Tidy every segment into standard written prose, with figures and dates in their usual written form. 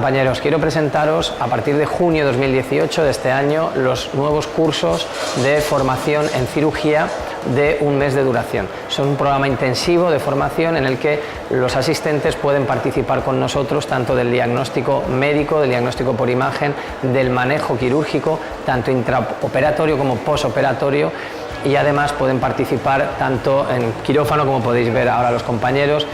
compañeros, quiero presentaros a partir de junio de 2018 de este año los nuevos cursos de formación en cirugía de un mes de duración. Son un programa intensivo de formación en el que los asistentes pueden participar con nosotros tanto del diagnóstico médico, del diagnóstico por imagen, del manejo quirúrgico, tanto intraoperatorio como posoperatorio, y además pueden participar tanto en quirófano, como podéis ver ahora los compañeros,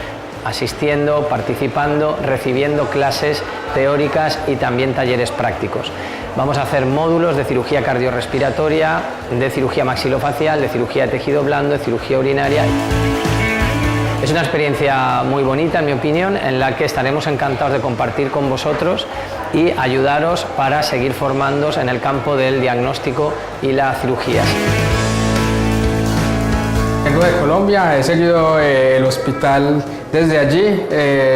asistiendo, participando, recibiendo clases teóricas y también talleres prácticos. Vamos a hacer módulos de cirugía cardiorrespiratoria, de cirugía maxilofacial, de cirugía de tejido blando, de cirugía urinaria. Es una experiencia muy bonita, en mi opinión, en la que estaremos encantados de compartir con vosotros y ayudaros para seguir formándoos en el campo del diagnóstico y la cirugía. Vengo de Colombia, he seguido el hospital desde allí,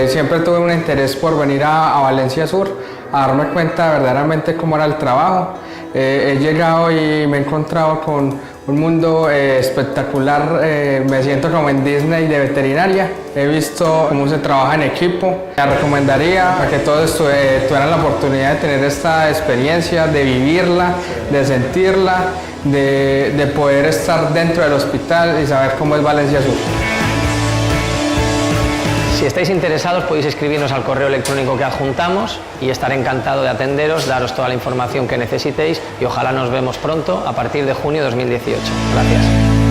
siempre tuve un interés por venir a Valencia Sur a darme cuenta verdaderamente cómo era el trabajo. He llegado y me he encontrado con un mundo espectacular, me siento como en Disney de veterinaria. He visto cómo se trabaja en equipo. La recomendaría a que todos tuvieran la oportunidad de tener esta experiencia, de vivirla, de sentirla, de poder estar dentro del hospital y saber cómo es Valencia Sur. Si estáis interesados podéis escribirnos al correo electrónico que adjuntamos y estaré encantado de atenderos, daros toda la información que necesitéis y ojalá nos vemos pronto a partir de junio de 2018. Gracias.